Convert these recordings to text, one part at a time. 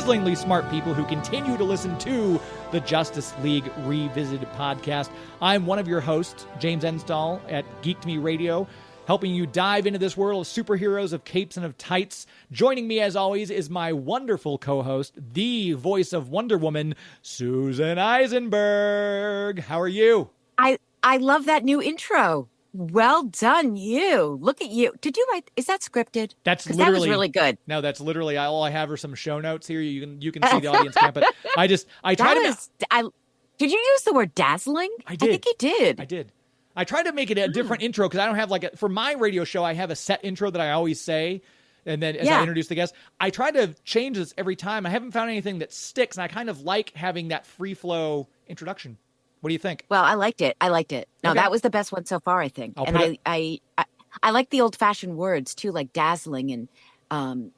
dazzlingly smart people who continue to listen to the Justice League Revisited podcast. I'm one of your hosts, James Enstall at Geek to Me Radio, helping you dive into this world of superheroes, of capes, and of tights. Joining me, as always, is my wonderful co-host, the voice of Wonder Woman, Susan Eisenberg. How are you? I love that new intro. Well done, you. Look at you. Did you write? Is that scripted? That was really good. No, that's literally all I have are some show notes here. You can see the audience can't, but Did you use the word dazzling? I did. I think you did. I did. I tried to make it a different intro because I don't have for my radio show, I have a set intro that I always say. And then as I introduce the guests, I try to change this every time. I haven't found anything that sticks. And I kind of like having that free flow introduction. What do you think? Well, I liked it. No, okay. That was the best one so far, I think. I like the old fashioned words too, like dazzling. And,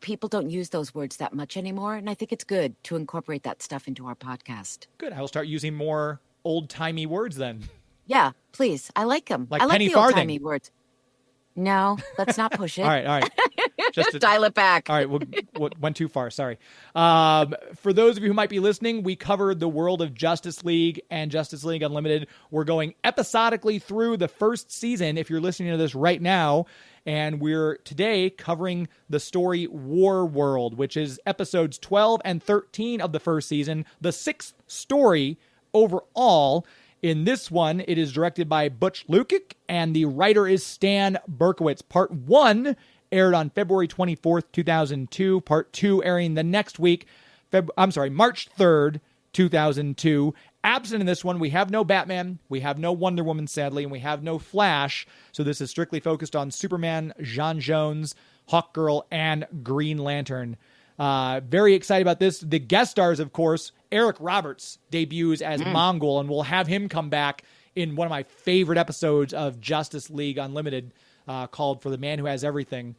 people don't use those words that much anymore. And I think it's good to incorporate that stuff into our podcast. Good. I will start using more old timey words then. Yeah, please. I like them. Like I like penny the farthing. Old-timey words. No, let's not push it. All right. Just dial it back. All right, went too far. Sorry. For those of you who might be listening, we covered the world of Justice League and Justice League Unlimited. We're going episodically through the first season, if you're listening to this right now. And we're today covering the story War World, which is episodes 12 and 13 of the first season, the sixth story overall. In this one, it is directed by Butch Lukic, and the writer is Stan Berkowitz. Part 1 aired on February 24th, 2002. Part 2 airing the next week, March 3rd, 2002. Absent in this one, we have no Batman, we have no Wonder Woman, sadly, and we have no Flash. So this is strictly focused on Superman, J'onn J'onzz, Hawkgirl, and Green Lantern. Very excited about this. The guest stars, of course, Eric Roberts debuts as Mongol, and we'll have him come back in one of my favorite episodes of Justice League Unlimited, called For the Man Who Has Everything.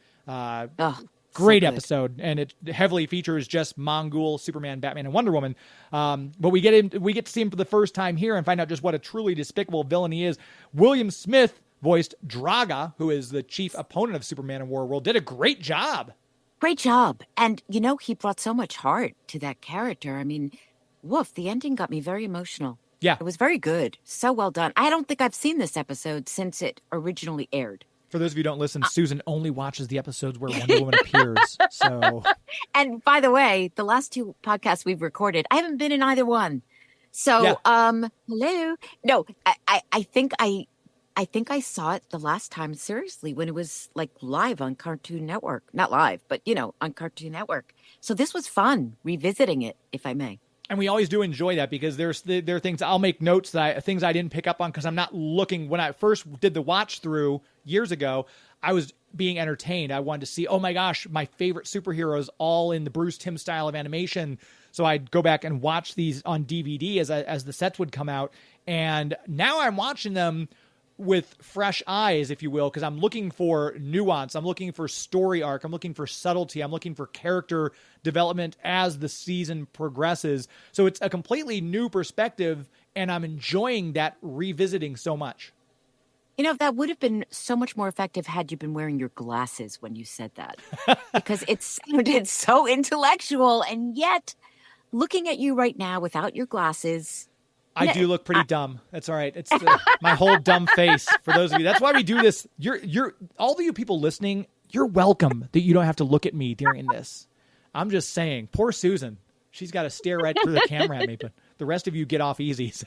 Great episode, and it heavily features just Mongol, Superman, Batman, and Wonder Woman. But we get to see him for the first time here and find out just what a truly despicable villain he is. William Smith voiced Draga, who is the chief opponent of Superman in War World. Did a great job. Great job. And, he brought so much heart to that character. I mean, woof, the ending got me very emotional. Yeah. It was very good. So well done. I don't think I've seen this episode since it originally aired. For those of you who don't listen, Susan only watches the episodes where Wonder Woman appears. So, and by the way, the last two podcasts we've recorded, I haven't been in either one. So, hello. No, I think I saw it the last time, seriously, when it was live on Cartoon Network. Not live, but, on Cartoon Network. So this was fun, revisiting it, if I may. And we always do enjoy that because there are things I'll make notes things I didn't pick up on because I'm not looking. When I first did the watch through years ago, I was being entertained. I wanted to see, oh my gosh, my favorite superheroes all in the Bruce Timm style of animation. So I'd go back and watch these on DVD as the sets would come out. And now I'm watching them with fresh eyes, if you will, because I'm looking for nuance. I'm looking for story arc. I'm looking for subtlety. I'm looking for character development as the season progresses. So it's a completely new perspective, and I'm enjoying that revisiting so much. That would have been so much more effective had you been wearing your glasses when you said that, because it sounded so intellectual. And yet, looking at you right now without your glasses, I do look pretty dumb. That's all right. It's my whole dumb face. For those of you, that's why we do this. You're all of you people listening. You're welcome that you don't have to look at me during this. I'm just saying, poor Susan. She's got to stare right through the camera at me, but the rest of you get off easy. So,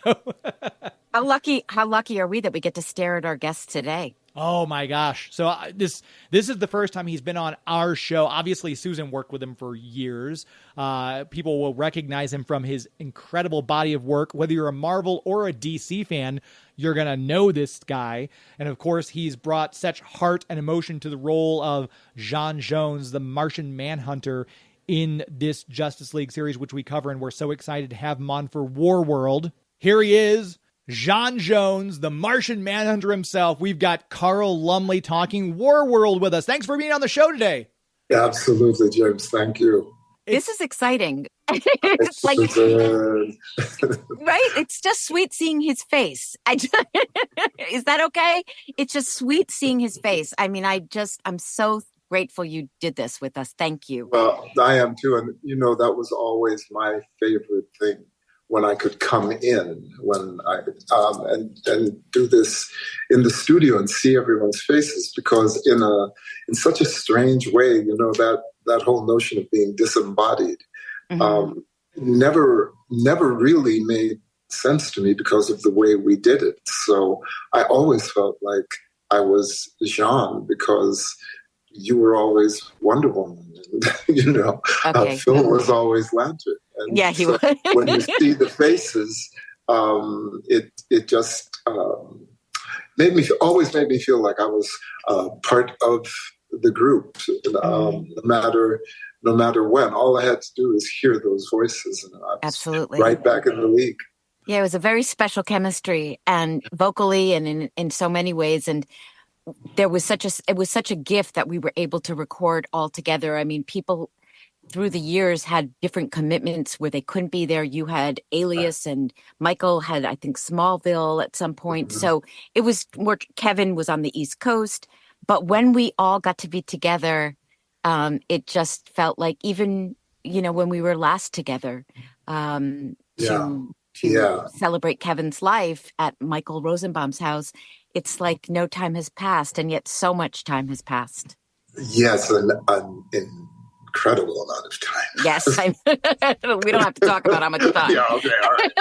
how lucky are we that we get to stare at our guests today? Oh my gosh. So this is the first time he's been on our show. Obviously, Susan worked with him for years. People will recognize him from his incredible body of work. Whether you're a Marvel or a DC fan, you're going to know this guy. And of course, he's brought such heart and emotion to the role of J'onn J'onzz, the Martian Manhunter, in this Justice League series, which we cover. And we're so excited to have him on for War World. Here he is. J'onn J'onzz, the Martian Manhunter himself. We've got Carl Lumbly talking War World with us. Thanks for being on the show today. Yeah, absolutely, James. Thank you. This is exciting. It's right? Right? It's just sweet seeing his face. Is that okay? It's just sweet seeing his face. I mean, I'm so grateful you did this with us. Thank you. Well, I am too. And, that was always my favorite thing when I could come in, when I and do this in the studio and see everyone's faces, because in such a strange way, that whole notion of being disembodied never really made sense to me because of the way we did it. So I always felt like I was Jean because you were always Wonder Woman, and Phil was always Lantern. And yeah, he was. When you see the faces, it just always made me feel like I was part of the group. No matter when, all I had to do is hear those voices, and I was absolutely right back in the league. Yeah, it was a very special chemistry, and vocally, and in so many ways, and. It was such a gift that we were able to record all together. I mean, people through the years had different commitments where they couldn't be there. You had Alias, and Michael had, I think, Smallville at some point. So it was more, Kevin was on the East Coast. But when we all got to be together, it just felt like, even, when we were last together, to celebrate Kevin's life at Michael Rosenbaum's house, it's like no time has passed, and yet so much time has passed. Yes, an incredible amount of time. Yes, we don't have to talk about how much time. Yeah, okay, all right.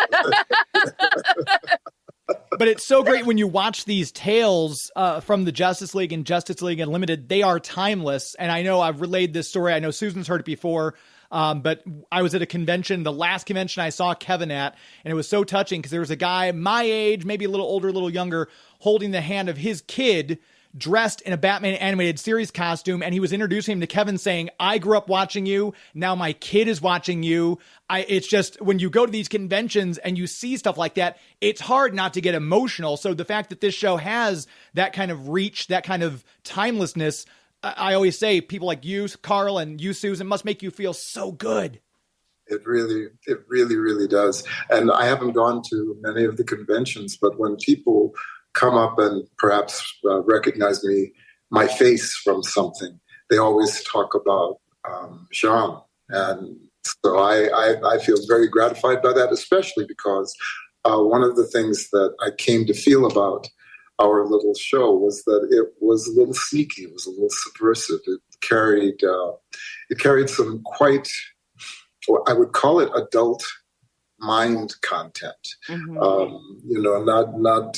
But it's so great when you watch these tales from the Justice League and Justice League Unlimited. They are timeless. And I know I've relayed this story. I know Susan's heard it before. But I was at a convention, the last convention I saw Kevin at, and it was so touching because there was a guy my age, maybe a little older, a little younger, holding the hand of his kid dressed in a Batman animated series costume. And he was introducing him to Kevin, saying, I grew up watching you. Now my kid is watching you. It's just, when you go to these conventions and you see stuff like that, it's hard not to get emotional. So the fact that this show has that kind of reach, that kind of timelessness, I always say, people like you, Carl, and you, Susan, must make you feel so good. It really does. And I haven't gone to many of the conventions, but when people come up and perhaps recognize my face from something, they always talk about Jean. And so I feel very gratified by that, especially because one of the things that I came to feel about our little show was that it was a little sneaky, it was a little subversive. It carried some quite, I would call it, adult mind content. Not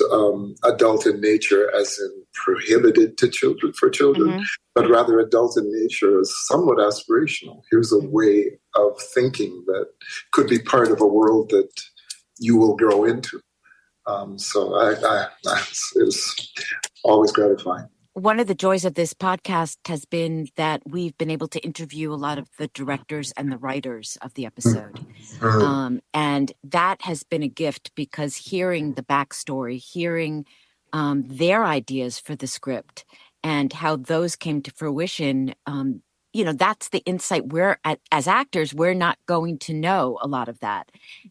adult in nature as in prohibited for children, but rather adult in nature as somewhat aspirational. Here's a way of thinking that could be part of a world that you will grow into. So it was always gratifying. One of the joys of this podcast has been that we've been able to interview a lot of the directors and the writers of the episode. And that has been a gift, because hearing the backstory, hearing their ideas for the script and how those came to fruition, that's the insight as actors, we're not going to know a lot of that.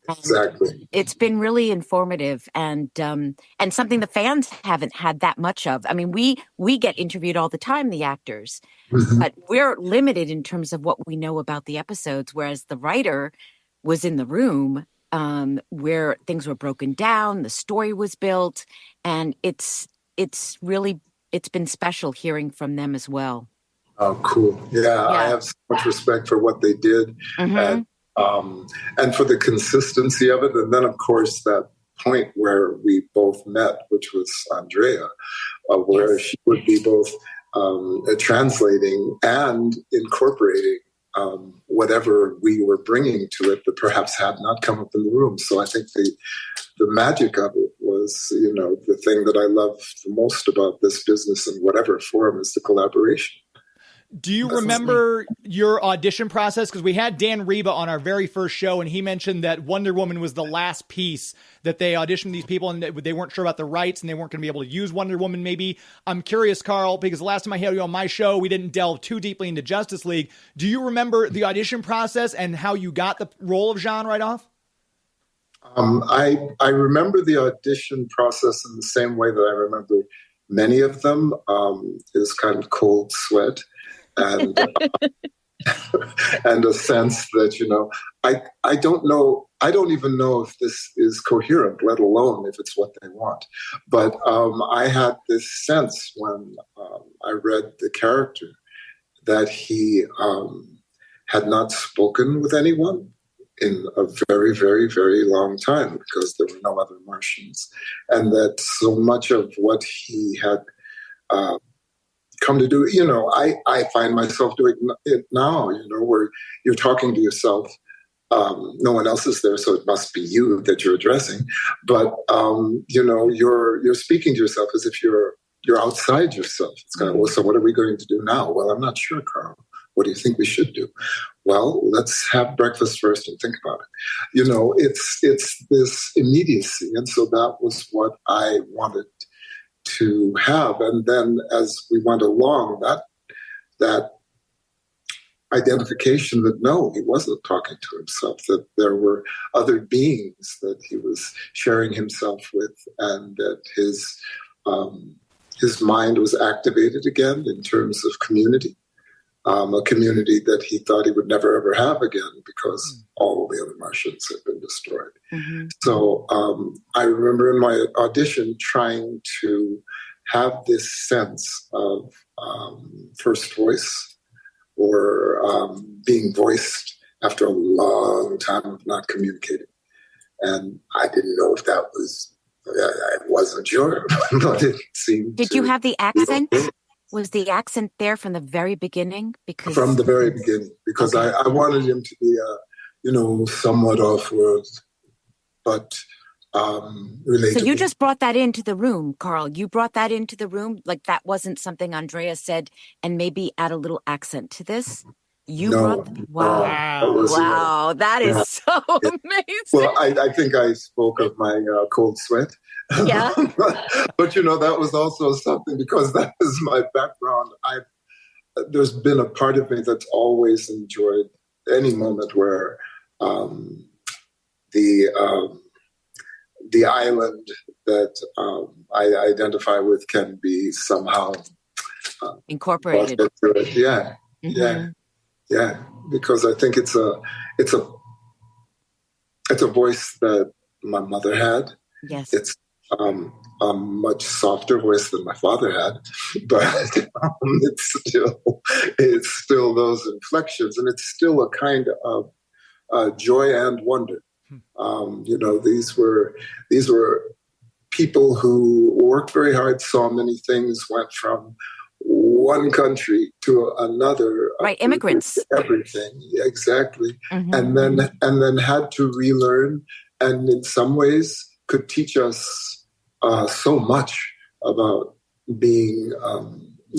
Exactly. It's been really informative and something the fans haven't had that much of. I mean, we get interviewed all the time, the actors, but we're limited in terms of what we know about the episodes, whereas the writer was in the room where things were broken down, the story was built, and it's been special hearing from them as well. Oh, cool. Yeah, I have so much respect for what they did and for the consistency of it. And then, of course, that point where we both met, which was Andrea, where she would be both translating and incorporating whatever we were bringing to it that perhaps had not come up in the room. So I think the magic of it was, the thing that I love the most about this business in whatever form is the collaboration. Do you remember your audition process? Because we had Dan Reba on our very first show, and he mentioned that Wonder Woman was the last piece that they auditioned these people, and they weren't sure about the rights, and they weren't going to be able to use Wonder Woman maybe. I'm curious, Carl, because the last time I had you on my show, we didn't delve too deeply into Justice League. Do you remember the audition process and how you got the role of Jean right off? I remember the audition process in the same way that I remember many of them. It was kind of cold sweat. and and a sense that, I don't know, I don't even know if this is coherent, let alone if it's what they want. But I had this sense when I read the character that he had not spoken with anyone in a very, very, very long time, because there were no other Martians. And that so much of what he had come to do, I find myself doing it now, where you're talking to yourself. No one else is there, so it must be you that you're addressing. But, you're speaking to yourself as if you're outside yourself. It's kind of, well, so what are we going to do now? Well, I'm not sure, Carl. What do you think we should do? Well, let's have breakfast first and think about it. It's this immediacy. And so that was what I wanted to have. And then as we went along, that identification that no, he wasn't talking to himself, that there were other beings that he was sharing himself with, and that his mind was activated again in terms of community. A community that he thought he would never, ever have again, because all the other Martians had been destroyed. Mm-hmm. So I remember in my audition trying to have this sense of first voice, or being voiced after a long time of not communicating. And I didn't know if that was, I wasn't sure, but it seemed Did you have the accent? Was the accent there from the very beginning? From the very beginning, because okay. I wanted him to be, somewhat off-world, but relatable. So you just brought that into the room, Carl. You brought that into the room? Like that wasn't something Andrea said, and maybe add a little accent to this? Wow. Wow. That is so amazing. Well, I think I spoke of my cold sweat. Yeah. But, that was also something, because that is my background. There's been a part of me that's always enjoyed any moment where the island that I identify with can be somehow incorporated. Yeah. Mm-hmm. Yeah, because I think it's a voice that my mother had. Yes, it's a much softer voice than my father had, but it's still those inflections, and it's still a kind of joy and wonder. These were people who worked very hard, saw many things, went from one country to another, right? Immigrants, everything, exactly, mm-hmm. and then had to relearn, and in some ways could teach us so much about being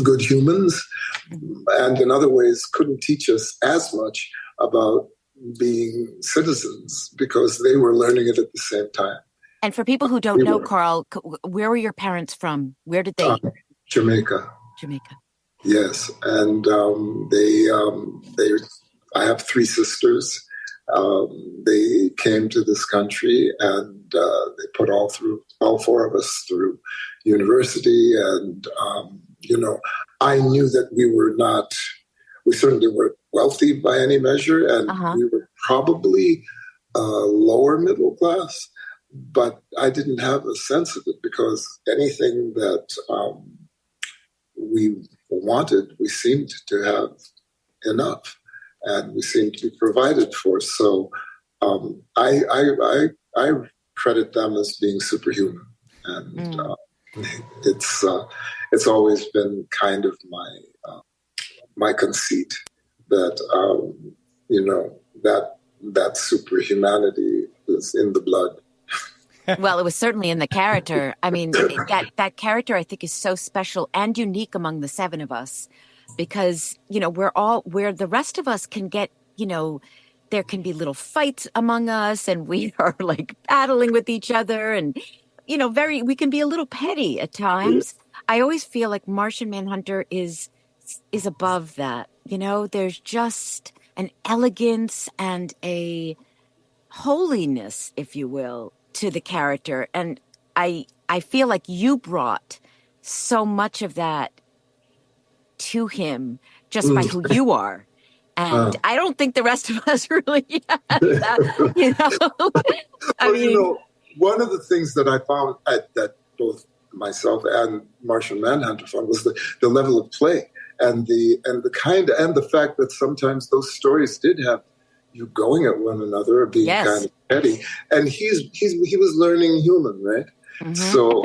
good humans, and in other ways couldn't teach us as much about being citizens, because they were learning it at the same time. And for people who don't know, Carl, where were your parents from? Where did they? Jamaica. Yes, and I have three sisters. They came to this country, and they put all four of us through university. And I knew that we certainly weren't wealthy by any measure, and we were probably lower middle class. But I didn't have a sense of it, because anything that we wanted, we seemed to have enough, and we seemed to be provided for. So I credit them as being superhuman, and it's always been kind of my conceit that that superhumanity is in the blood. Well, it was certainly in the character. I mean, that character, I think, is so special and unique among the seven of us, because, where the rest of us can get, there can be little fights among us, and we are like battling with each other, and, we can be a little petty at times. I always feel like Martian Manhunter is above that. There's just an elegance and a holiness, if you will, to the character. And I feel like you brought so much of that to him just by who you are. And I don't think the rest of us really have that, you know. I mean, one of the things that I found that both myself and Martian Manhunter found was the level of play and the fact that sometimes those stories did have you going at one another or being kind of petty. And he was learning human, right? Mm-hmm. So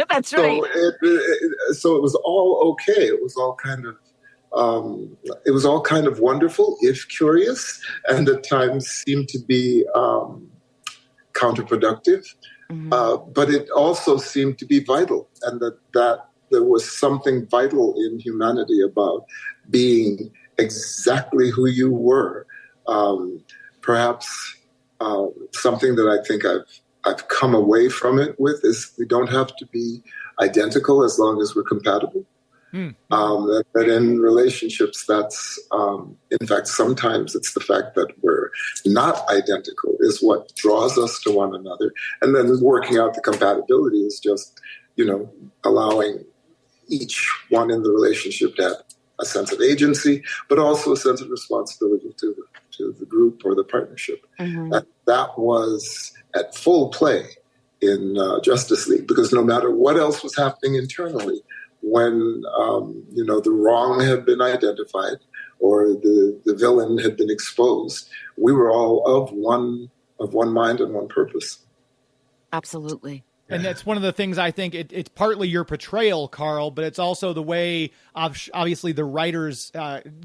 that's right. So it was all okay. It was all kind of wonderful, if curious, and at times seemed to be counterproductive. Mm-hmm. But it also seemed to be vital, and that there was something vital in humanity about being exactly who you were. Perhaps something that I think I've come away from it with is we don't have to be identical as long as we're compatible. That in relationships, that's in fact sometimes it's the fact that we're not identical is what draws us to one another, and then working out the compatibility is just allowing each one in the relationship to have a sense of agency, but also a sense of responsibility to the group or the partnership. Mm-hmm. That was at full play in Justice League, because no matter what else was happening internally, when the wrong had been identified or the villain had been exposed, we were all of one mind and one purpose. Absolutely. And that's one of the things I think it's partly your portrayal, Carl, but it's also the way obviously the writers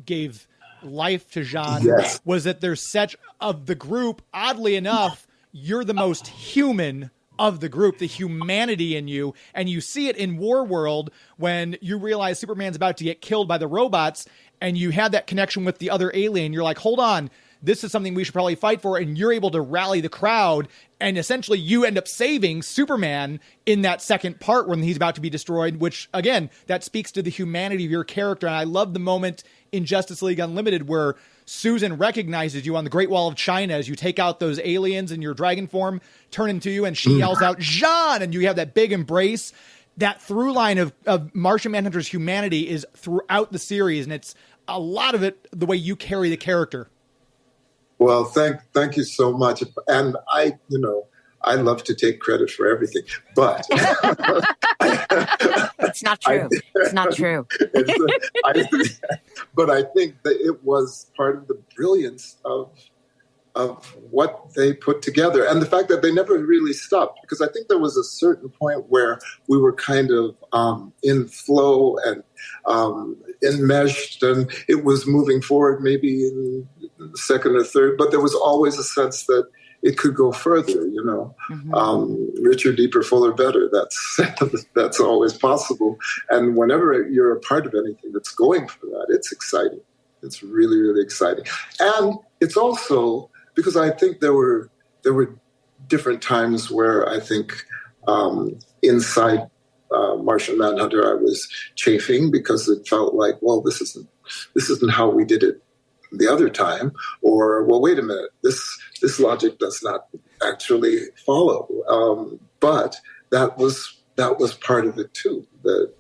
gave life to Jean. Yes. Was that there's such of the group, oddly enough, you're the most human of the group, the humanity in you. And you see it in Warworld when you realize Superman's about to get killed by the robots and you have that connection with the other alien. You're like, hold on, this is something we should probably fight for. And you're able to rally the crowd. And essentially you end up saving Superman in that second part when he's about to be destroyed, which again, that speaks to the humanity of your character. And I love the moment in Justice League Unlimited where Susan recognizes you on the Great Wall of China as you take out those aliens in your dragon form, turn into you, and she yells out, Jean! And you have that big embrace. That through line of Martian Manhunter's humanity is throughout the series, and it's a lot of it the way you carry the character. Well, thank you so much. And I love to take credit for everything, but it's not true. It's not true. But I think that it was part of the brilliance of what they put together, and the fact that they never really stopped. Because I think there was a certain point where we were kind of in flow and enmeshed, and it was moving forward, maybe in the second or third. But there was always a sense that it could go further, Mm-hmm. Richer, deeper, fuller, better. That's always possible. And whenever you're a part of anything that's going for that, it's exciting. It's really, really exciting. And it's also because I think there were different times where I think inside Martian Manhunter I was chafing because it felt like, well, this isn't how we did it the other time, or well, wait a minute, this logic does not actually follow. But that was part of it too. That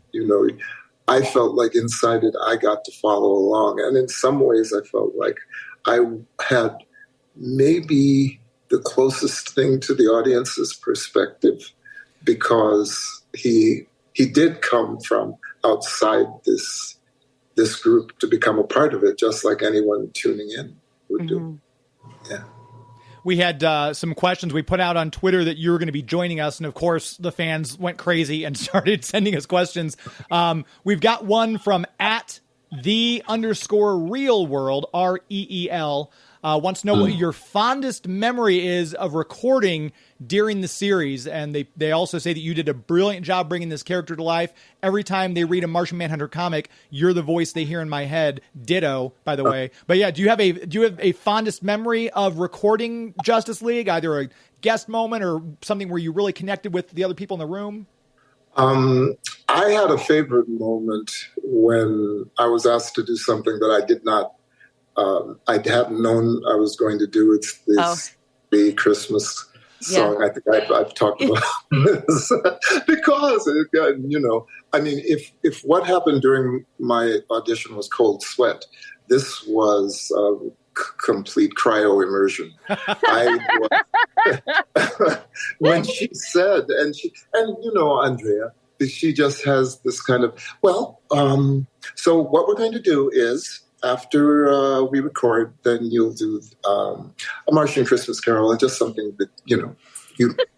I felt like inside it I got to follow along, and in some ways I felt like I had maybe the closest thing to the audience's perspective, because he did come from outside this group to become a part of it, just like anyone tuning in would do. Yeah. We had some questions we put out on Twitter that you were going to be joining us. And of course, the fans went crazy and started sending us questions. We've got one from @the_real world, REEL. Wants to know what your fondest memory is of recording during the series. And they also say that you did a brilliant job bringing this character to life. Every time they read a Martian Manhunter comic, you're the voice they hear in my head. Ditto, by the way. But yeah, do you have a fondest memory of recording Justice League, either a guest moment or something where you really connected with the other people in the room? I had a favorite moment when I was asked to do something that I did not I hadn't known I was going to do. It's the Christmas song. I think I've talked about this because, I mean, if what happened during my audition was cold sweat, this was complete cryo immersion. When she said, and Andrea, she just has this kind of, so what we're going to do is, after we record, then you'll do a Martian Christmas Carol, and just something that,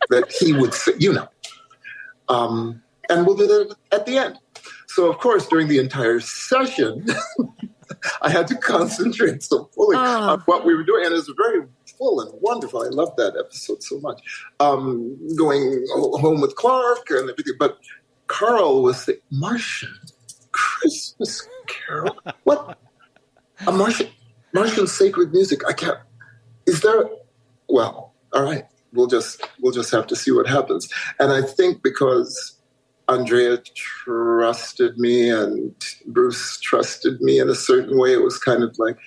that he would say, and we'll do that at the end. So, of course, during the entire session, I had to concentrate so fully on what we were doing. And it was very full and wonderful. I loved that episode so much. Going home with Clark and everything. But Carl was the Martian Christmas Carol. What? A Martian sacred music. I can't. Is there? Well, all right. We'll just have to see what happens. And I think because Andrea trusted me and Bruce trusted me in a certain way, it was kind of like,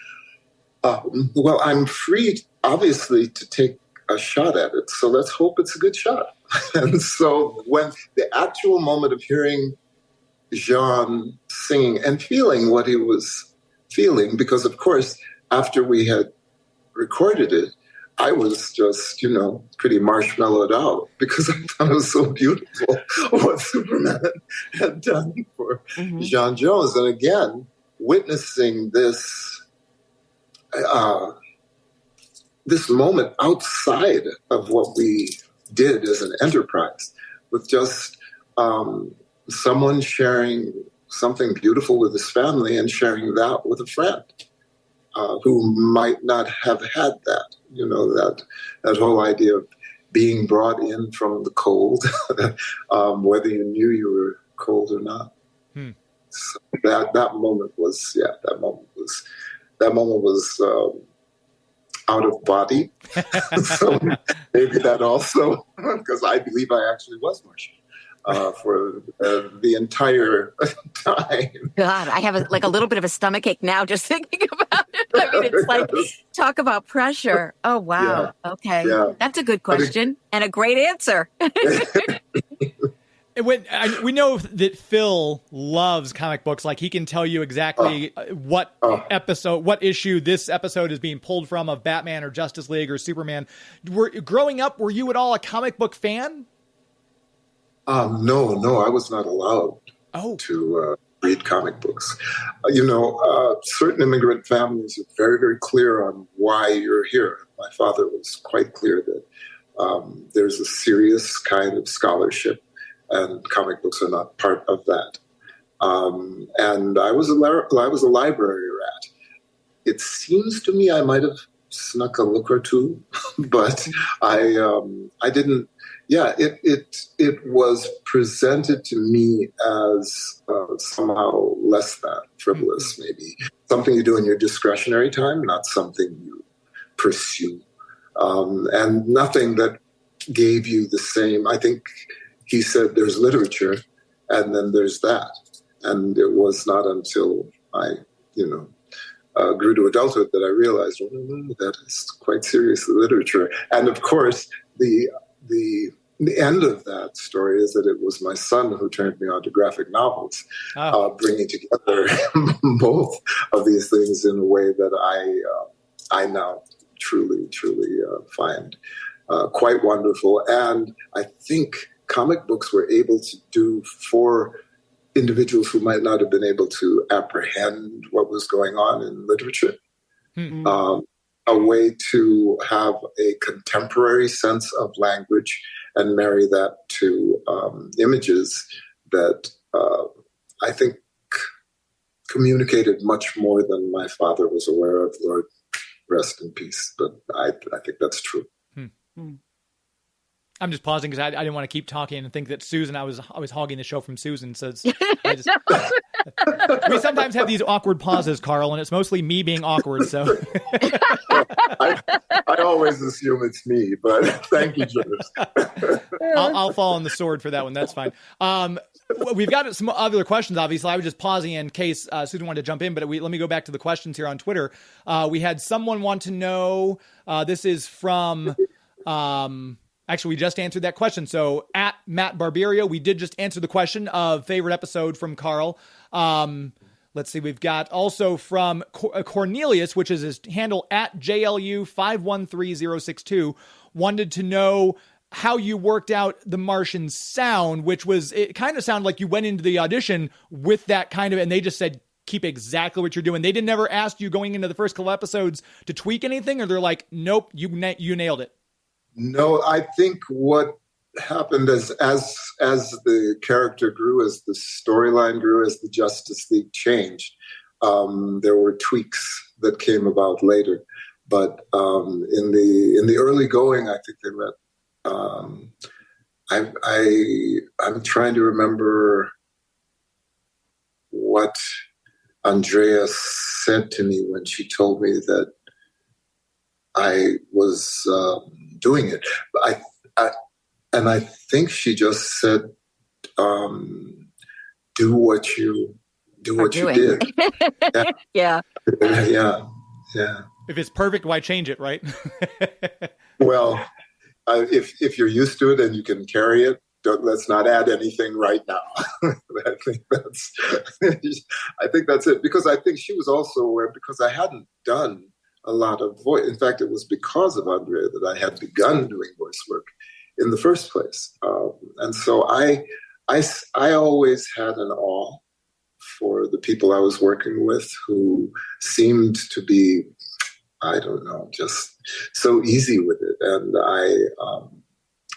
I'm free, obviously, to take a shot at it. So let's hope it's a good shot. And so when the actual moment of hearing Jean singing and feeling what he was feeling, because of course, after we had recorded it, I was just, pretty marshmallowed out because I thought it was so beautiful what Superman had done for Jean Jones. And again, witnessing this moment outside of what we did as an enterprise, with just someone sharing something beautiful with his family and sharing that with a friend who might not have had that, that whole idea of being brought in from the cold, whether you knew you were cold or not. So that moment was out of body. So maybe that also, because I believe I actually was Martian. For the entire time. God, I have a little bit of a stomachache now just thinking about it. I mean, it's like, talk about pressure. Oh, wow. Yeah. Okay. Yeah. That's a good question and a great answer. We know that Phil loves comic books. Like, he can tell you exactly what issue this episode is being pulled from of Batman or Justice League or Superman. Growing up, were you at all a comic book fan? No, I was not allowed to read comic books. Certain immigrant families are very, very clear on why you're here. My father was quite clear that there's a serious kind of scholarship, and comic books are not part of that. And I was a library rat. It seems to me I might have snuck a look or two, but I didn't. Yeah, it was presented to me as somehow less than frivolous, maybe something you do in your discretionary time, not something you pursue, and nothing that gave you the same. I think he said there's literature, and then there's that, and it was not until I, grew to adulthood that I realized, that is quite seriously literature, and of course the end of that story is that it was my son who turned me on to graphic novels, bringing together both of these things in a way that I now truly find quite wonderful. And I think comic books were able to do for individuals who might not have been able to apprehend what was going on in literature. A way to have a contemporary sense of language and marry that to images that I think communicated much more than my father was aware of. Lord, rest in peace. But I think that's true. I'm just pausing because I didn't want to keep talking and think that Susan, I was hogging the show from Susan. So we sometimes have these awkward pauses, Carl, and it's mostly me being awkward. So I always assume it's me, but thank you, James. I'll fall on the sword for that one. That's fine. We've got some other questions, obviously. I was just pausing in case Susan wanted to jump in, but let me go back to the questions here on Twitter. We had someone want to know, this is from... Actually, we just answered that question. So at Matt Barberio, we did just answer the question of favorite episode from Carl. Let's see. We've got also from Cornelius, which is his handle at JLU513062, wanted to know how you worked out the Martian sound, which was, it kind of sounded like you went into the audition with that kind of, and they just said, keep exactly what you're doing. They didn't never ask you going into the first couple episodes to tweak anything, or they're like, nope, you nailed it. No, I think what happened as the character grew, as the storyline grew, as the Justice League changed, there were tweaks that came about later. But in the early going, I think they went. I'm trying to remember what Andrea said to me when she told me that I was doing it. I think she just said, "Do what you did." Yeah. Yeah. If it's perfect, why change it, right? Well, if you're used to it and you can carry it, let's not add anything right now. I think that's it, because I think she was also aware, because I hadn't done a lot of voice. In fact, it was because of Andrea that I had begun doing voice work in the first place. And so I always had an awe for the people I was working with, who seemed to be, I don't know, just so easy with it.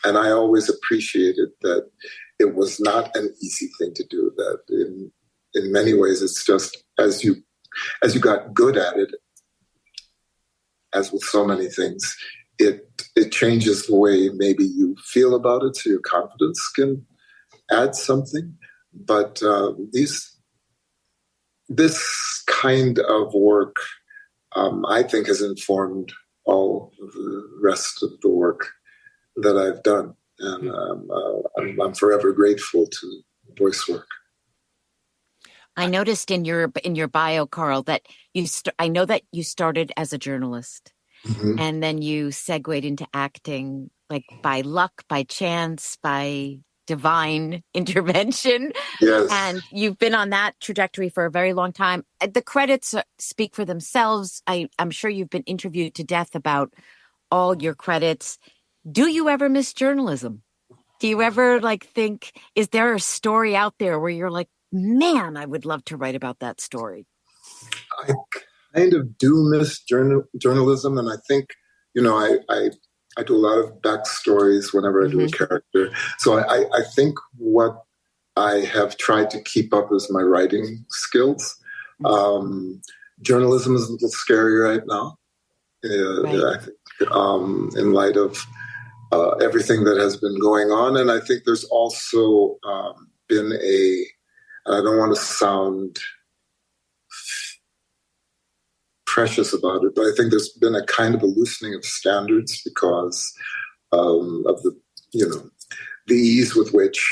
And I always appreciated that it was not an easy thing to do. That in many ways, it's just as you got good at it, as with so many things, it changes the way maybe you feel about it, so your confidence can add something. But this kind of work, I think, has informed all of the rest of the work that I've done, and I'm forever grateful to voice work. I noticed in your bio, Carl, that I know that you started as a journalist, mm-hmm. and then you segued into acting, like by luck, by chance, by divine intervention. Yes. And you've been on that trajectory for a very long time. The credits speak for themselves. I'm sure you've been interviewed to death about all your credits. Do you ever miss journalism? Do you ever think, is there a story out there where you're like, man, I would love to write about that story? I kind of do miss journalism. And I think, I do a lot of backstories whenever I do a character. So I think what I have tried to keep up is my writing skills. Journalism is a little scary right now. Right. I think, in light of everything that has been going on. And I think there's also been I don't want to sound precious about it, but I think there's been a kind of a loosening of standards because of the ease with which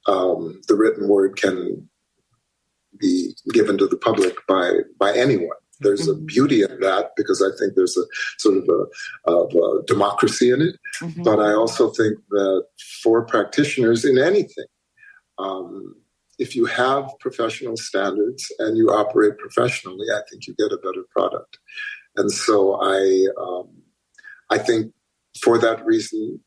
the written word can be given to the public by anyone. There's a beauty in that, because I think there's a sort of a democracy in it. Mm-hmm. But I also think that for practitioners in anything, if you have professional standards and you operate professionally, I think you get a better product. And so I think for that reason,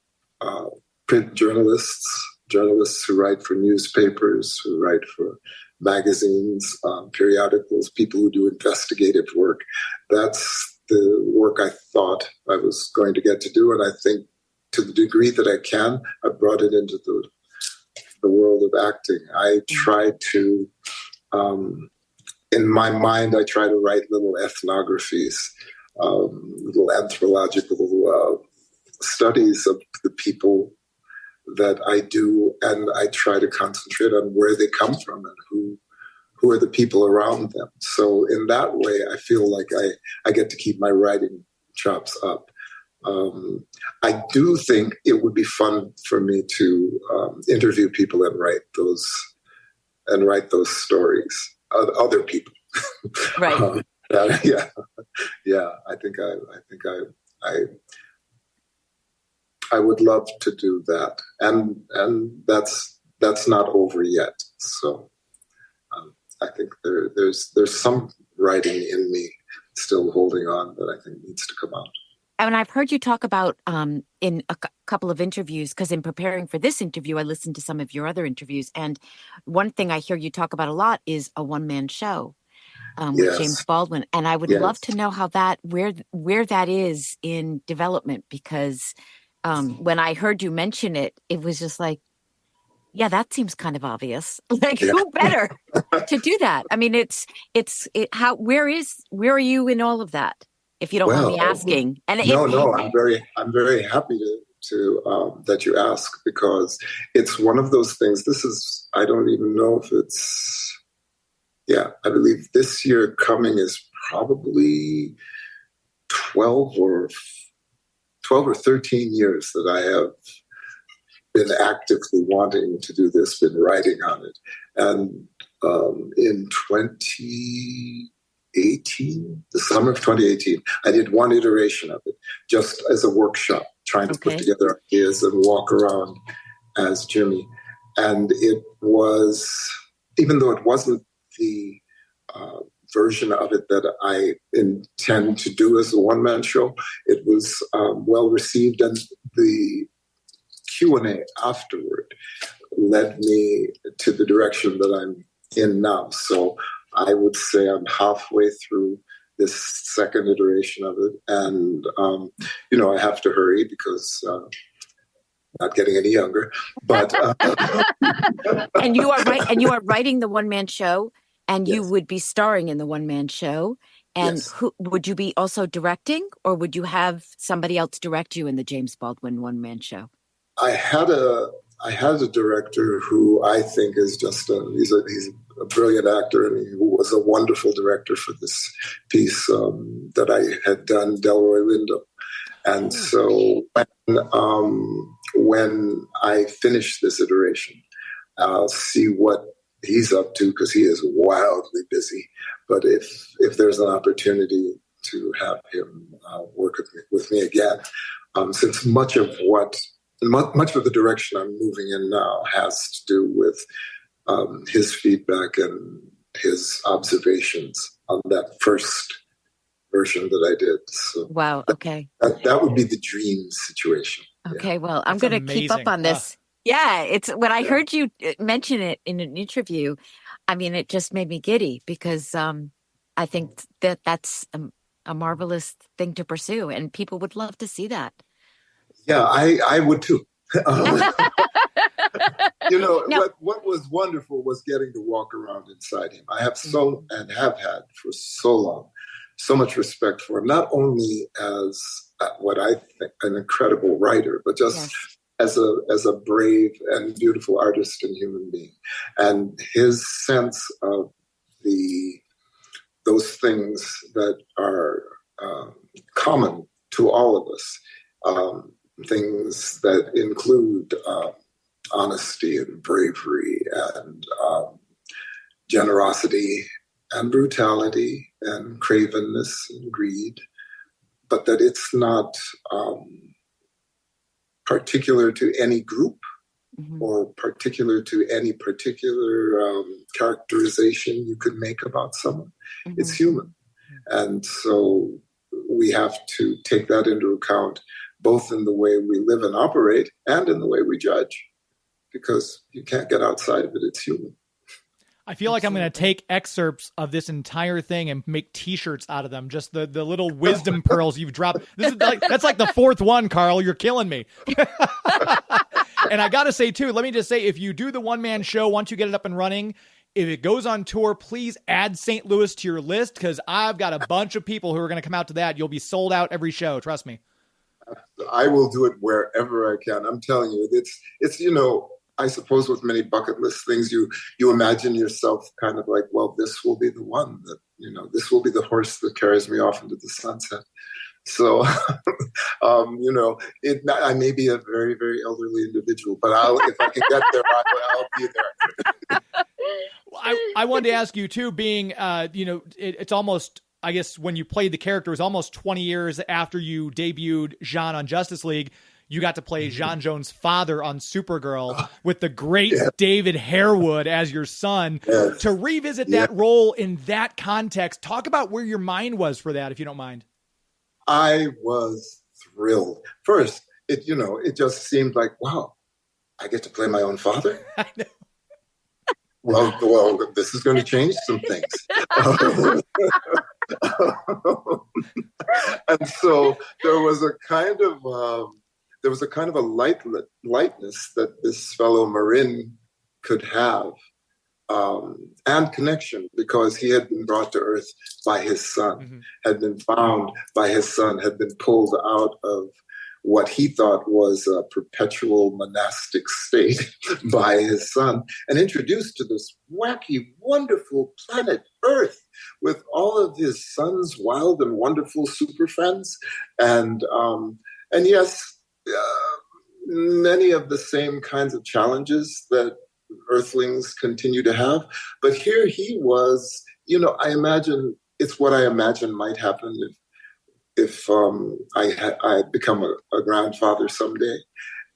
print journalists who write for newspapers, who write for magazines, periodicals, people who do investigative work, that's the work I thought I was going to get to do. And I think to the degree that I can, I brought it into the world of acting. I try to, in my mind, I try to write little ethnographies, little anthropological studies of the people that I do, and I try to concentrate on where they come from and who are the people around them. So in that way, I feel like I get to keep my writing chops up. I do think it would be fun for me to interview people and write those stories, other people. Right. Yeah. I think I would love to do that, and that's not over yet. So I think there's some writing in me still holding on that I think needs to come out. And I've heard you talk about in a couple of interviews, because in preparing for this interview, I listened to some of your other interviews. And one thing I hear you talk about a lot is a one-man show with James Baldwin. And I would love to know how where that is in development, because when I heard you mention it, it was just like, yeah, that seems kind of obvious. Like, who better to do that? I mean, where are you in all of that? If you don't mind me asking. And no, I'm very happy to that you ask, because it's one of those things. I don't even know if it's, I believe this year coming is probably 12 or 13 years that I have been actively wanting to do this, been writing on it. And in 2018, the summer of 2018, I did one iteration of it, just as a workshop, trying to put together ideas and walk around as Jimmy. And it was, even though it wasn't the version of it that I intend to do as a one-man show, it was well received, and the Q&A afterward led me to the direction that I'm in now. So I would say I'm halfway through this second iteration of it. And, I have to hurry because I'm not getting any younger. But and you are right. And you are writing the one-man show, and you would be starring in the one-man show. And who would you be also directing, or would you have somebody else direct you in the James Baldwin one-man show? I had a director who I think is just he's a brilliant actor, and he was a wonderful director for this piece that I had done, Delroy Lindo. And so when I finish this iteration, I'll see what he's up to, because he is wildly busy. But if there's an opportunity to have him work with me again, since much of the direction I'm moving in now has to do with his feedback and his observations on that first version that I did. So wow. Okay. That would be the dream situation. Okay. Well, I'm going to keep up on this. Yeah. It's when I heard you mention it in an interview, I mean, it just made me giddy, because I think that's a marvelous thing to pursue, and people would love to see that. Yeah, I would too. What was wonderful was getting to walk around inside him. I have have had for so long, so much respect for him, not only as what I think an incredible writer, but just as a brave and beautiful artist and human being. And his sense of those things that are common to all of us, things that include honesty and bravery and generosity and brutality and cravenness and greed, but that it's not particular to any group or particular to any particular characterization you could make about someone. It's human. And so we have to take that into account, both in the way we live and operate and in the way we judge, because you can't get outside of it. It's human. I feel like I'm going to take excerpts of this entire thing and make T-shirts out of them. Just the little wisdom pearls you've dropped. That's like the fourth one, Carl. You're killing me. And I got to say, too, let me just say, if you do the one-man show, once you get it up and running, if it goes on tour, please add St. Louis to your list, because I've got a bunch of people who are going to come out to that. You'll be sold out every show. Trust me. I will do it wherever I can. I'm telling you, it's I suppose with many bucket list things, you imagine yourself kind of like, well, this will be the one that, this will be the horse that carries me off into the sunset. So, I may be a very, very elderly individual, but if I can get there, I'll be there. I wanted to ask you too, being, it's almost, I guess when you played the character, it was almost 20 years after you debuted Jean on Justice League. you got to play Jon Jones' father on Supergirl with the great David Harewood as your son. Yes. To revisit that role in that context, talk about where your mind was for that, if you don't mind. I was thrilled. First, it just seemed like, wow, I get to play my own father. I know. Well, this is going to change some things. And so there was a kind of a lightness that this fellow Marin could have, and connection, because he had been brought to Earth by his son, had been found by his son, had been pulled out of what he thought was a perpetual monastic state by his son, and introduced to this wacky, wonderful planet Earth with all of his son's wild and wonderful super friends. And yes, many of the same kinds of challenges that Earthlings continue to have. But here he was, I imagine it's what I imagine might happen if I become a grandfather someday,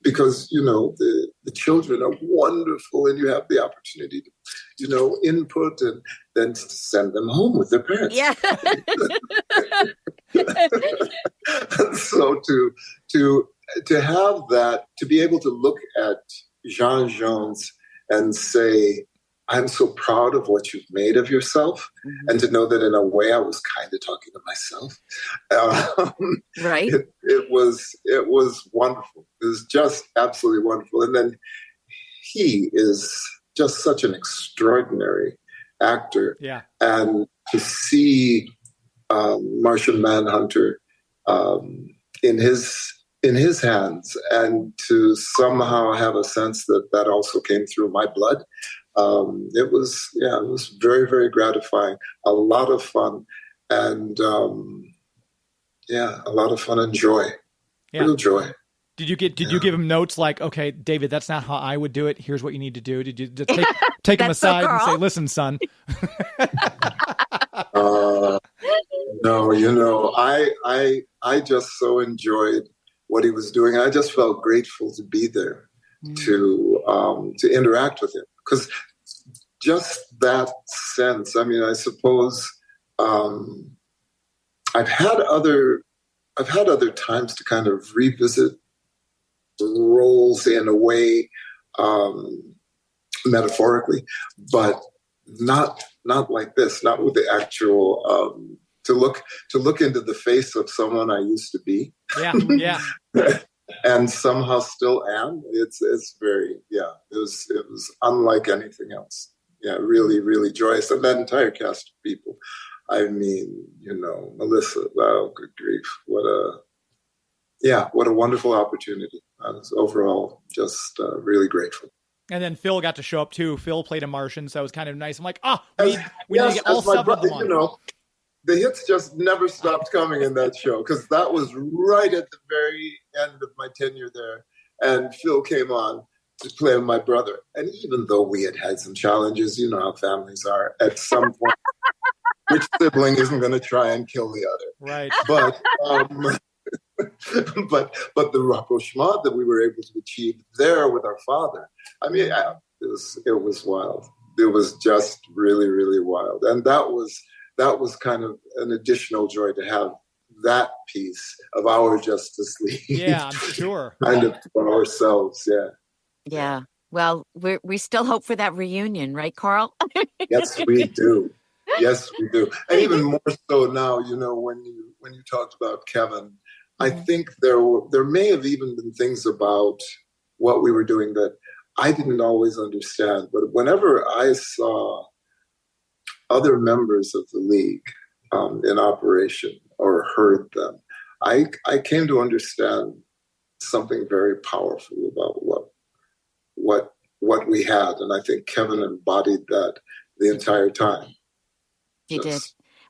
because the children are wonderful, and you have the opportunity to input and then send them home with their parents. Yeah. So to have that, to be able to look at Jon Jones and say, I'm so proud of what you've made of yourself, and to know that in a way I was kind of talking to myself. Right. It was wonderful. It was just absolutely wonderful. And then he is just such an extraordinary actor. Yeah. And to see Martian Manhunter in his hands, and to somehow have a sense that also came through my blood. It was very, very gratifying. A lot of fun, and a lot of fun and joy. Yeah. Real joy. Did you give him notes like, okay, David, that's not how I would do it. Here's what you need to do. Did you just take him aside and say, listen, son? No, I just so enjoyed what he was doing. I just felt grateful to be there to interact with him, because just that sense. I mean, I suppose I've had other times to kind of revisit the roles in a way, metaphorically, but not like this. Not with the actual to look into the face of someone I used to be. Yeah. And somehow still am. It's very, it was unlike anything else. Yeah, really, really joyous. And that entire cast of people. I mean, Melissa, wow, good grief. What a wonderful opportunity. I was overall just really grateful. And then Phil got to show up too. Phil played a Martian, so it was kind of nice. I'm like, we need to get all seven of them on. The hits just never stopped coming in that show, because that was right at the very end of my tenure there. And Phil came on to play my brother. And even though we had some challenges, you know how families are, at some point, which sibling isn't going to try and kill the other? Right. But but the rapprochement that we were able to achieve there with our father, I mean, it was wild. It was just really, really wild. And that was kind of an additional joy to have that piece of our Justice League. Yeah, I'm sure. Kind of for ourselves, yeah. Yeah. Well, we still hope for that reunion, right, Carl? Yes, we do. Yes, we do. And even more so now, when you talked about Kevin, I think there may have even been things about what we were doing that I didn't always understand. But whenever I saw other members of the League in operation or heard them, I came to understand something very powerful about what we had. And I think Kevin embodied that the entire time. He did.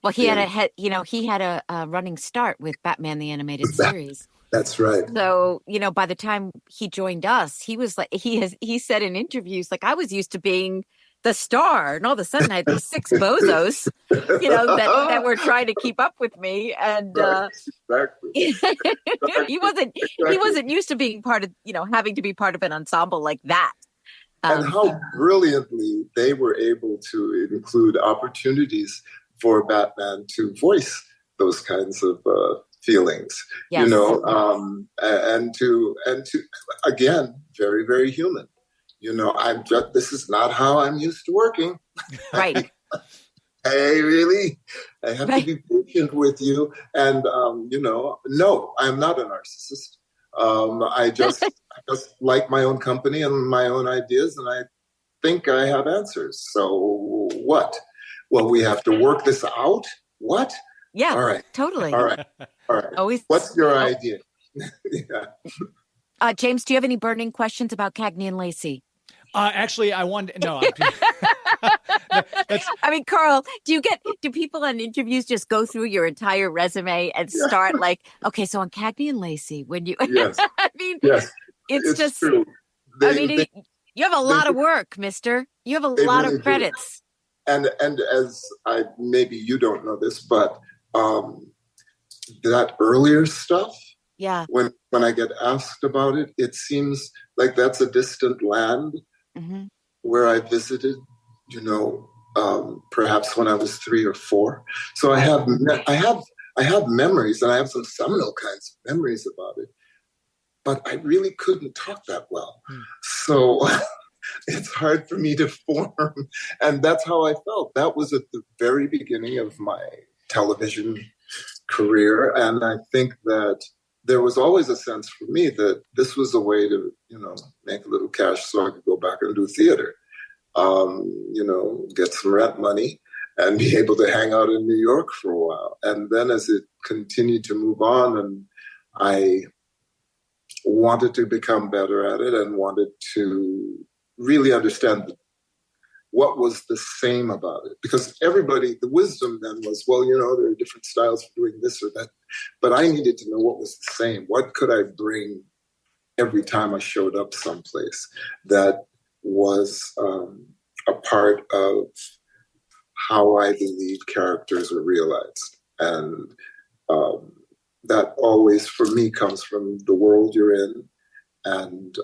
Well, he had a running start with Batman the Animated Series. That's right. So, by the time he joined us, he was like, he said in interviews, like, I was used to being the star. And all of a sudden I had these 6 bozos, that were trying to keep up with me. And Exactly. he wasn't used to being part of, having to be part of an ensemble like that. And how brilliantly they were able to include opportunities for Batman to voice those kinds of feelings, yes. And to again, very, very human. This is not how I'm used to working. Right. I have to be patient with you. And, no, I'm not a narcissist. I just like my own company and my own ideas, and I think I have answers. So what? Well, we have to work this out. What? Yeah. All right. Totally. All right. Always. What's your idea? Yeah. James, do you have any burning questions about Cagney and Lacey? Actually, I wanted no. I mean, Carl, do people on interviews just go through your entire resume and start like, okay, so on Cagney and Lacey, when you, yes, I mean, yes, it's just, true. You have a lot of work, mister. You have a lot of credits. And as maybe you don't know this, but that earlier stuff, when I get asked about it, it seems like that's a distant land where I visited, perhaps when I was 3 or 4. So I have memories, and I have some seminal kinds of memories about it, but I really couldn't talk that well. So it's hard for me to form. And that's how I felt. That was at the very beginning of my television career. And I think that there was always a sense for me that this was a way to, make a little cash so I could go back and do theater, get some rent money and be able to hang out in New York for a while. And then as it continued to move on, and I wanted to become better at it and wanted to really understand what was the same about it. Because the wisdom then was, well, there are different styles for doing this or that. But I needed to know what was the same. What could I bring every time I showed up someplace that was a part of how I believe characters are realized. And that always, for me, comes from the world you're in and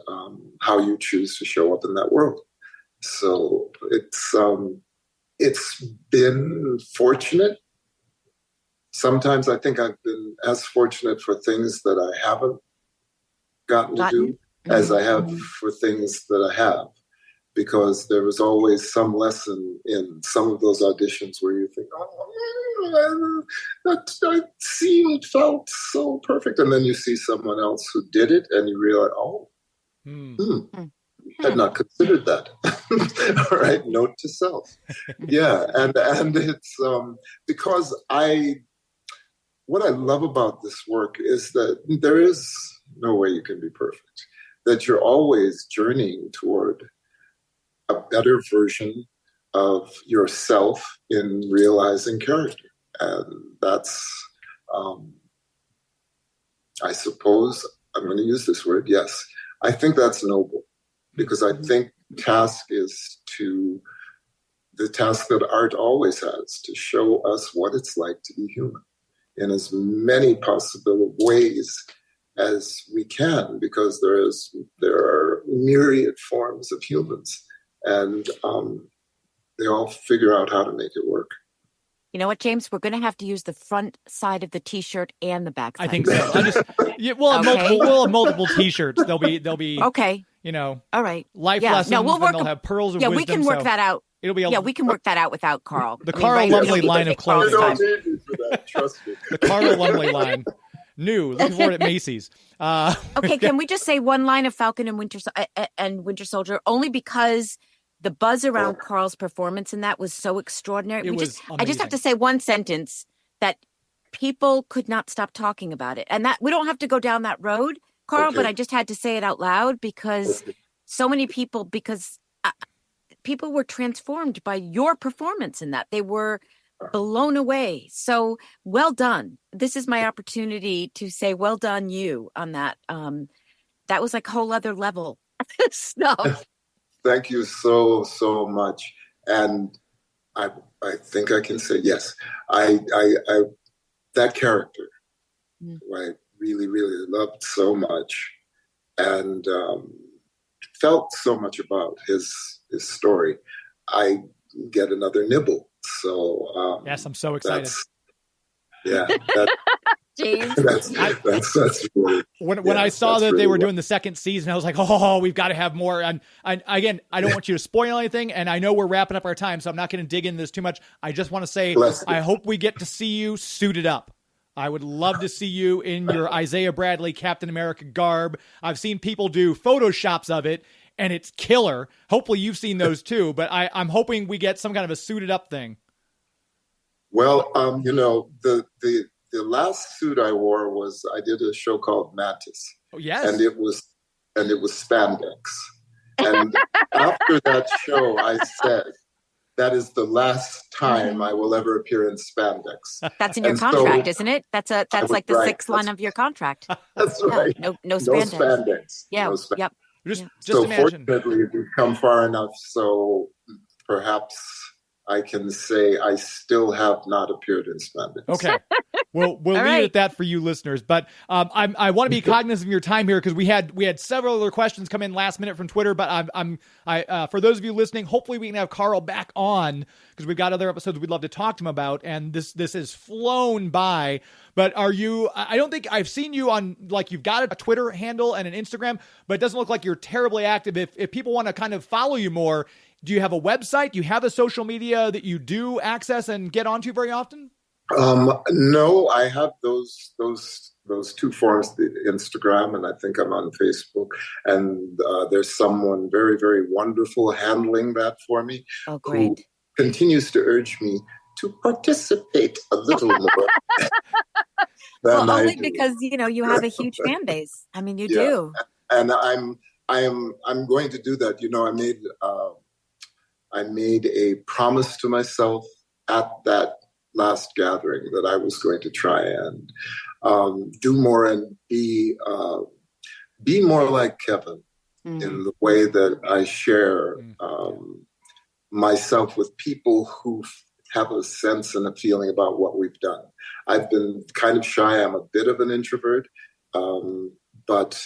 how you choose to show up in that world. So it's been fortunate. Sometimes I think I've been as fortunate for things that I haven't gotten to do as I have for things that I have, because there was always some lesson in some of those auditions where you think, that felt so perfect. And then you see someone else who did it and you realize, had not considered that. All right, note to self. Yeah, and it's because what I love about this work is that there is no way you can be perfect. That you're always journeying toward a better version of yourself in realizing character, and that's, I suppose, I'm going to use this word. Yes, I think that's noble. Because I think the task that art always has, to show us what it's like to be human in as many possible ways as we can, because there are myriad forms of humans, and they all figure out how to make it work. You know what, James? We're going to have to use the front side of the T-shirt and the back side. I think so. We'll have multiple T-shirts. They'll be okay. All right. Life lessons. No, they'll have pearls of wisdom. We can work that out. It'll be we can work that out without Carl. The Carl Lumbly line of clothing. You don't need me for that. Trust me. The Carl Lumbly line. New. Looking for it at Macy's. Okay, can we just say one line of Falcon and Winter Soldier, only because the buzz around Carl's performance in that was so extraordinary. I just have to say one sentence that people could not stop talking about it. And that we don't have to go down that road, Carl, but I just had to say it out loud because so many people, people were transformed by your performance in that. They were blown away. So well done. This is my opportunity to say well done you on that. That was like a whole other level stuff. Thank you so, so much. And I think I can say yes. That character, who I really, really loved so much, and felt so much about his story. I get another nibble. So yes, I'm so excited. James. That's really, when I saw that they were doing the second season, I was like, oh, we've got to have more. And again, I don't want you to spoil anything, and I know we're wrapping up our time, so I'm not going to dig into this too much. I just want to say, I hope we get to see you suited up. I would love to see you in your Isaiah Bradley Captain America garb. I've seen people do Photoshops of it, and it's killer. Hopefully you've seen those too, but I'm hoping we get some kind of a suited up thing. Well, the last suit I wore was, I did a show called Mantis. Oh, yes. And it was spandex. And after that show, I said, that is the last time I will ever appear in spandex. That's in your contract, isn't it? That's like the sixth line of your contract. That's right. No spandex. No spandex. Yeah. No spandex. Yep. Just so imagine. Fortunately, we've come far enough, so perhaps I can say I still have not appeared in spandex. Okay. We'll leave it at that for you listeners. But I want to be cognizant of your time here, because we had several other questions come in last minute from Twitter. But for those of you listening, hopefully we can have Carl back on, because we've got other episodes we'd love to talk to him about. And this has flown by. But I don't think I've seen you on, like, you've got a Twitter handle and an Instagram, but it doesn't look like you're terribly active. If people want to kind of follow you more, do you have a website? Do you have a social media that you do access and get onto very often? No, I have those two forms, the Instagram, and I think I'm on Facebook. And there's someone very, very wonderful handling that for me. Oh, great. Who continues to urge me to participate a little more. Well, only because, you have a huge fan base. I mean, you do. And I'm going to do that. I made a promise to myself at that last gathering that I was going to try and do more and be more like Kevin in the way that I share myself with people who have a sense and a feeling about what we've done. I've been kind of shy. I'm a bit of an introvert, but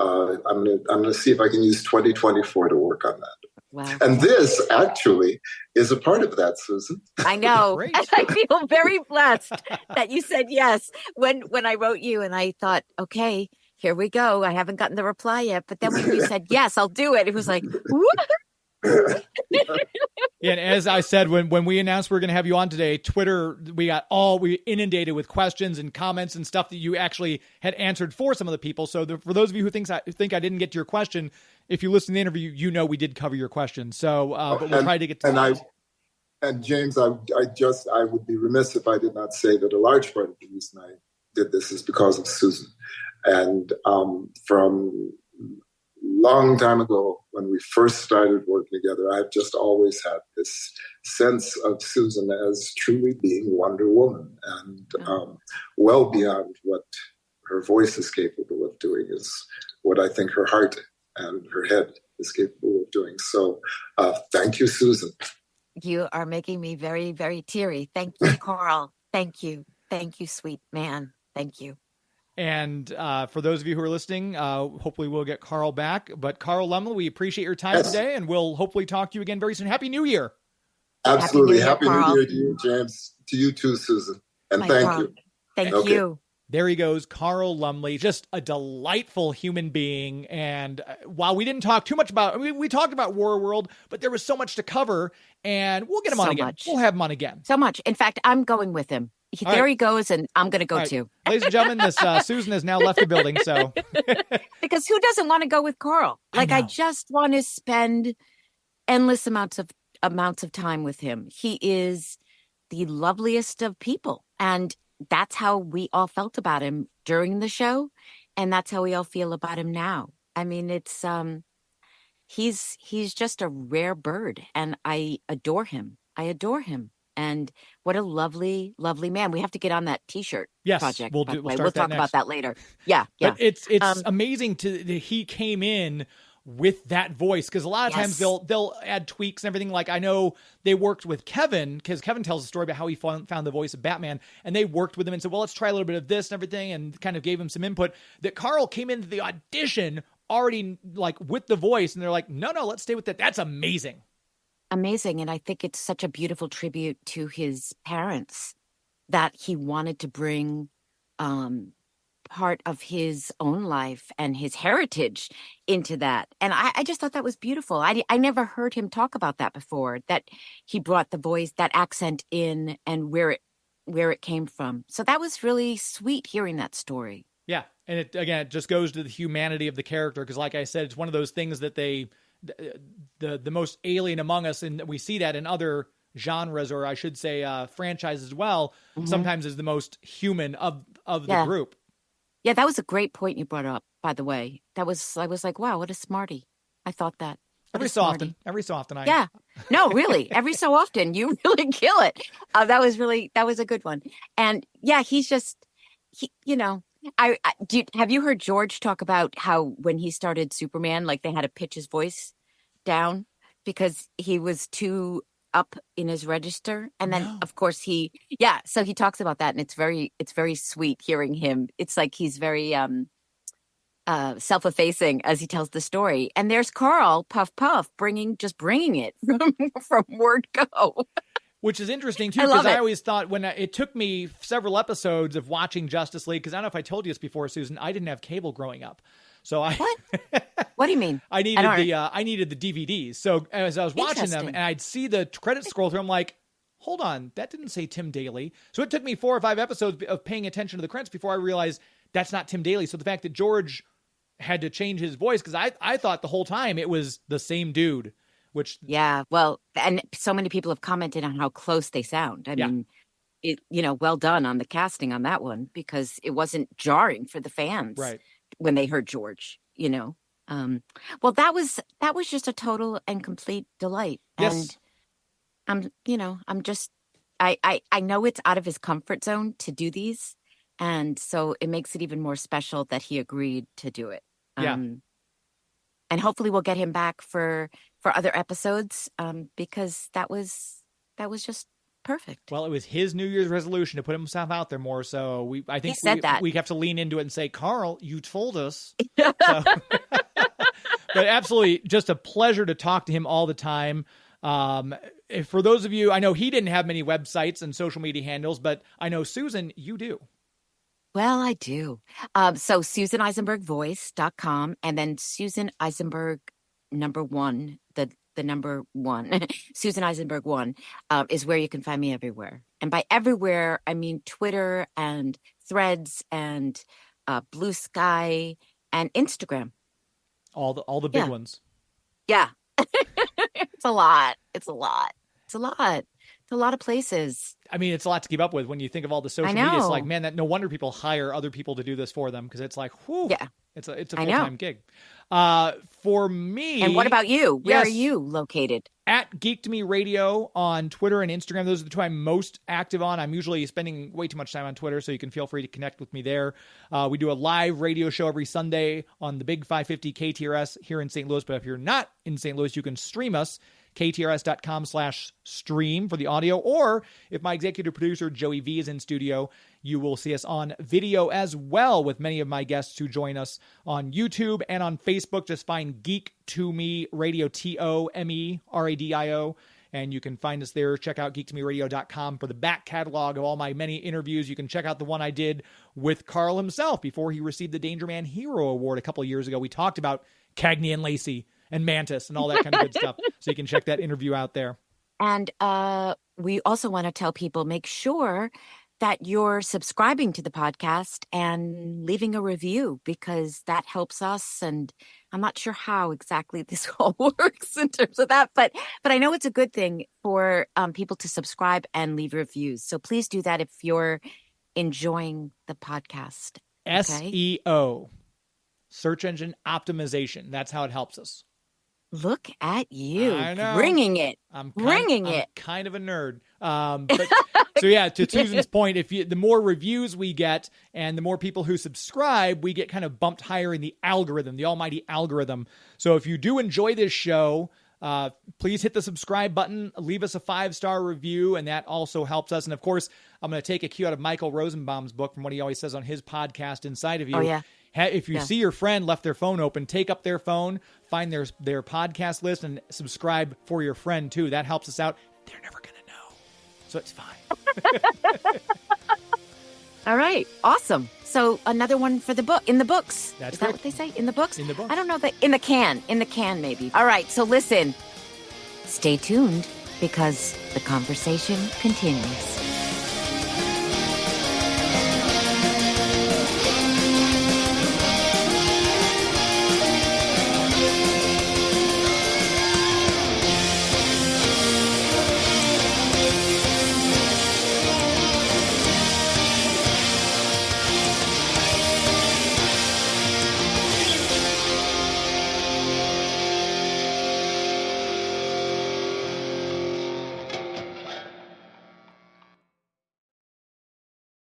I'm going to see if I can use 2024 to work on that. Wow. And this actually is a part of that, Susan. I know. And I feel very blessed that you said yes when I wrote you, and I thought, okay, here we go. I haven't gotten the reply yet. But then when you said, yes, I'll do it, it was like, woo. And as I said, when we announced we were going to have you on today, Twitter, we inundated with questions and comments and stuff that you actually had answered for some of the people. So for those of you who think I didn't get to your question, if you listen to the interview, we did cover your question. So, but we'll try to get to that. And James, I would be remiss if I did not say that a large part of the reason I did this is because of Susan. And from long time ago, when we first started working together, I've just always had this sense of Susan as truly being Wonder Woman, and well beyond what her voice is capable of doing is what I think her heart and her head is capable of doing. So thank you, Susan. You are making me very, very teary. Thank you, Carl. Thank you. Thank you, sweet man. Thank you. And for those of you who are listening, hopefully we'll get Carl back. But Carl Lumbly, we appreciate your time today, and we'll hopefully talk to you again very soon. Happy New Year. Absolutely. Happy New Year to you, James. To you too, Susan. And thank you. Thank you. There he goes, Carl Lumbly, just a delightful human being. And while we didn't talk too much about, we talked about War World, but there was so much to cover, and we'll get him on again. We'll have him on again. So much. In fact, I'm going with him. There he goes, and I'm going to go too. Ladies and gentlemen, this Susan has now left the building. So, because who doesn't want to go with Carl? I just want to spend endless amounts of time with him. He is the loveliest of people, and that's how we all felt about him during the show, and that's how we all feel about him now. I mean, it's he's just a rare bird, and I adore him. And what a lovely, lovely man. We have to get on that T-shirt project. We'll talk about that later. Yeah. But it's amazing he came in with that voice. Because a lot of times they'll add tweaks and everything. Like I know they worked with Kevin, because Kevin tells a story about how he found the voice of Batman, and they worked with him and said, well, let's try a little bit of this and everything, and kind of gave him some input. That Carl came into the audition already like with the voice, and they're like, no, let's stay with that. That's amazing. Amazing. And I think it's such a beautiful tribute to his parents that he wanted to bring part of his own life and his heritage into that. And I just thought that was beautiful. I never heard him talk about that before, that he brought the voice, that accent in, and where it came from. So that was really sweet hearing that story. Yeah. And it just goes to the humanity of the character. Because like I said, it's one of those things that the most alien among us, and we see that in other genres, or I should say franchises as well, sometimes is the most human of the group. Yeah, that was a great point you brought up, by the way. I was like, wow, what a smarty. I thought that. Every so often. Yeah. No, really. Every so often you really kill it. That was a good one. And yeah, he's just, have you heard George talk about how when he started Superman, like they had to pitch his voice down because he was too up in his register? And then of course so he talks about that, and it's very sweet hearing him. It's like he's very self-effacing as he tells the story. And there's Carl Puff bringing it from word go. Which is interesting, too, because I always thought when it took me several episodes of watching Justice League, because I don't know if I told you this before, Susan, I didn't have cable growing up. So What? What do you mean? I needed the DVDs. So as I was watching them and I'd see the credits scroll through, I'm like, hold on, that didn't say Tim Daly. So it took me 4 or 5 episodes of paying attention to the credits before I realized that's not Tim Daly. So the fact that George had to change his voice, because I thought the whole time it was the same dude. Well, and so many people have commented on how close they sound. I mean, well done on the casting on that one, because it wasn't jarring for the fans when they heard George, Well, that was just a total and complete delight. Yes. And I know it's out of his comfort zone to do these. And so it makes it even more special that he agreed to do it. And hopefully we'll get him back for other episodes, because that was just perfect. Well, it was his New Year's resolution to put himself out there more. So I think we have to lean into it and say, Carl, you told us. But absolutely, just a pleasure to talk to him all the time. For those of you, I know he didn't have many websites and social media handles, but I know, Susan, you do. Well, I do. So SusanEisenbergVoice.com, and then Susan Eisenberg #1, the number 1, Susan Eisenberg 1, is where you can find me everywhere. And by everywhere, I mean Twitter and Threads and Blue Sky and Instagram. All the big ones. Yeah. It's a lot. It's a lot of places. I mean, it's a lot to keep up with when you think of all the social media. It's like, man, no wonder people hire other people to do this for them, because it's like, whew, it's a full-time gig. For me. And what about you? Where are you located? At Geek to Me Radio on Twitter and Instagram. Those are the two I'm most active on. I'm usually spending way too much time on Twitter, so you can feel free to connect with me there. We do a live radio show every Sunday on the Big 550 KTRS here in St. Louis. But if you're not in St. Louis, you can stream us, ktrs.com/stream for the audio. Or if my executive producer, Joey V, is in studio, you will see us on video as well, with many of my guests who join us on YouTube and on Facebook. Just find Geek to Me Radio, TOME RADIO, and you can find us there. Check out geektomeradio.com for the back catalog of all my many interviews. You can check out the one I did with Carl himself before he received the Danger Man Hero Award a couple of years ago. We talked about Cagney and Lacey and Mantis and all that kind of good stuff. So you can check that interview out there. And we also want to tell people, make sure that you're subscribing to the podcast and leaving a review, because that helps us. And I'm not sure how exactly this all works in terms of that, but I know it's a good thing for people to subscribe and leave reviews. So please do that if you're enjoying the podcast. Okay? SEO, search engine optimization. That's how it helps us. Look at you. I know. Bringing it. I'm bringing it. kind of a nerd. But So yeah, to Susan's point, the more reviews we get and the more people who subscribe, we get kind of bumped higher in the algorithm, the almighty algorithm. So if you do enjoy this show, please hit the subscribe button, leave us a 5-star review, and that also helps us. And of course, I'm going to take a cue out of Michael Rosenbaum's book from what he always says on his podcast, Inside of You. Oh, yeah. If you see your friend left their phone open, take up their phone, find their podcast list, and subscribe for your friend too. That helps us out. They're never going to know, so it's fine. All right. Awesome. So another one for the book, in the books. That's Is that what they say? In the books? In the books. I don't know. In the can maybe. All right. So listen, stay tuned because the conversation continues.